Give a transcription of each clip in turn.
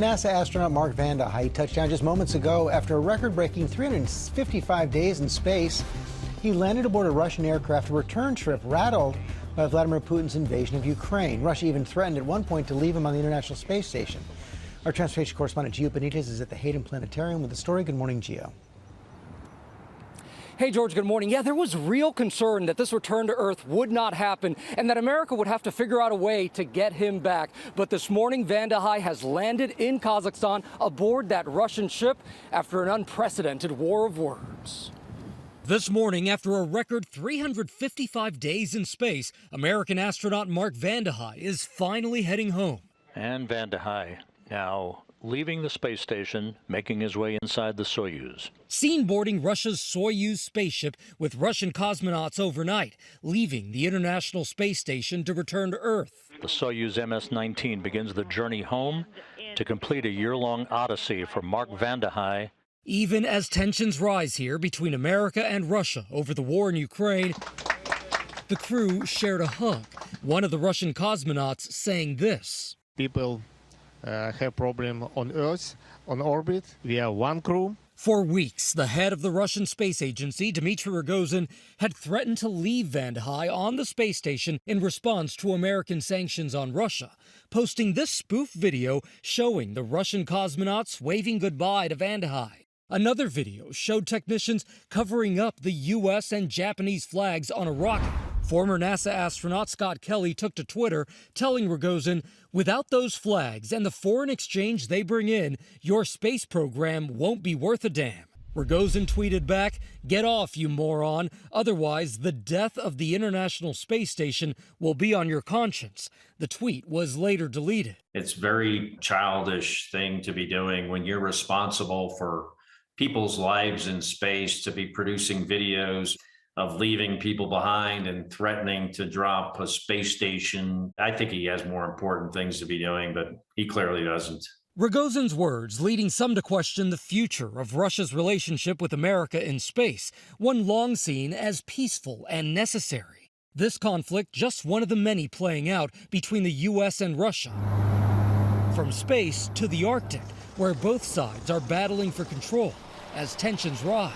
NASA astronaut Mark Vande Hei touched down just moments ago after a record-breaking 355 days in space. He landed aboard a Russian aircraft, a return trip rattled by Vladimir Putin's invasion of Ukraine. Russia even threatened at one point to leave him on the International Space Station. Our transportation correspondent Gio Benitez is at the Hayden Planetarium with the story. Good morning, Gio. Hey, George, good morning. Yeah, there was real concern that this return to Earth would not happen and that America would have to figure out a way to get him back. But this morning, Vande Hei has landed in Kazakhstan aboard that Russian ship after an unprecedented war of words. This morning, after a record 355 days in space, American astronaut Mark Vande Hei is finally heading home. And Vande Hei now leaving the space station, making his way inside the Soyuz. Seen boarding Russia's Soyuz spaceship with Russian cosmonauts overnight, leaving the International Space Station to return to Earth. The Soyuz MS-19 begins the journey home to complete a year-long odyssey for Mark Vande Hei. Even as tensions rise here between America and Russia over the war in Ukraine, the crew shared a hug. One of the Russian cosmonauts saying this. People have problem on Earth, on orbit. We are one crew. For weeks, the head of the Russian space agency, Dmitry Rogozin, had threatened to leave Vande Hei on the space station in response to American sanctions on Russia, posting this spoof video showing the Russian cosmonauts waving goodbye to Vande Hei. Another video showed technicians covering up the U.S. and Japanese flags on a rocket. Former NASA astronaut Scott Kelly took to Twitter, telling Rogozin, without those flags and the foreign exchange they bring in, your space program won't be worth a damn. Rogozin tweeted back, "Get off, you moron. Otherwise, the death of the International Space Station will be on your conscience." The tweet was later deleted. It's a very childish thing to be doing when you're responsible for people's lives in space, to be producing videos of leaving people behind and threatening to drop a space station. I think he has more important things to be doing, but he clearly doesn't. Rogozin's words leading some to question the future of Russia's relationship with America in space, one long seen as peaceful and necessary. This conflict just one of the many playing out between the U.S. and Russia. From space to the Arctic, where both sides are battling for control as tensions rise.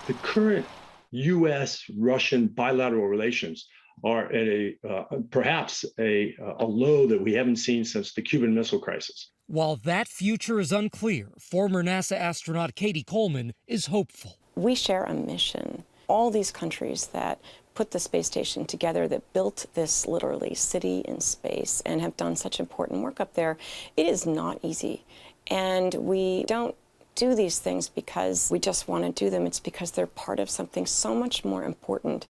The current U.S.-Russian bilateral relations are at perhaps a low that we haven't seen since the Cuban Missile Crisis. While that future is unclear, former NASA astronaut Katie Coleman is hopeful. We share a mission. All these countries that put the space station together, that built this literally city in space and have done such important work up there, it is not easy. And we don't do these things because we just want to do them. It's because they're part of something so much more important.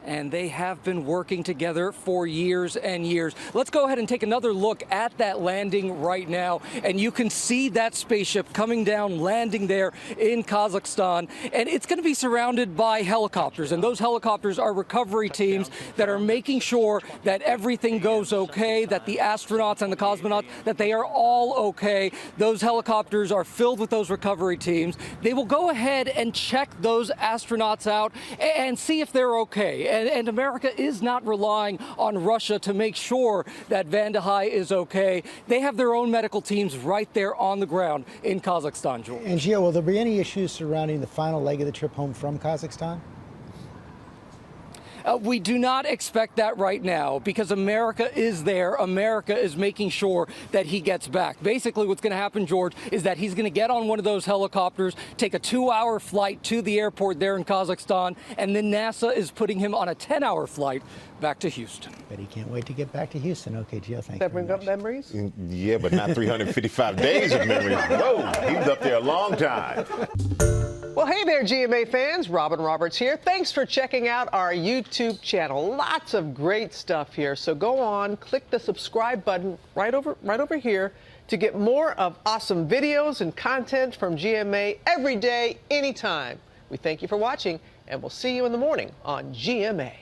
And they have been working together for years and years. Let's go ahead and take another look at that landing right now. And you can see that spaceship coming down, landing there in Kazakhstan. And it's going to be surrounded by helicopters. And those helicopters are recovery teams that are making sure that everything goes okay, that the astronauts and the cosmonauts, that they are all okay. Those helicopters are filled with those recovery teams. They will go ahead and check those astronauts out and see if they're okay. And America is not relying on Russia to make sure that Vande Hei is okay. They have their own medical teams right there on the ground in Kazakhstan, George. And Gio, will there be any issues surrounding the final leg of the trip home from Kazakhstan? We do not expect that right now because America is there. America is making sure that he gets back. Basically, what's going to happen, George, is that he's going to get on one of those helicopters, take a 2-hour flight to the airport there in Kazakhstan, and then NASA is putting him on a 10-hour flight back to Houston. But he can't wait to get back to Houston. Okay, Gio, thank you. That bring up memories? Yeah, but not 355 days of memories. Whoa, he was up there a long time. Well, hey there, GMA fans. Robin Roberts here. Thanks for checking out our YouTube channel. Lots of great stuff here. So go on, click the subscribe button right over here to get more of awesome videos and content from GMA every day, anytime. We thank you for watching, and we'll see you in the morning on GMA.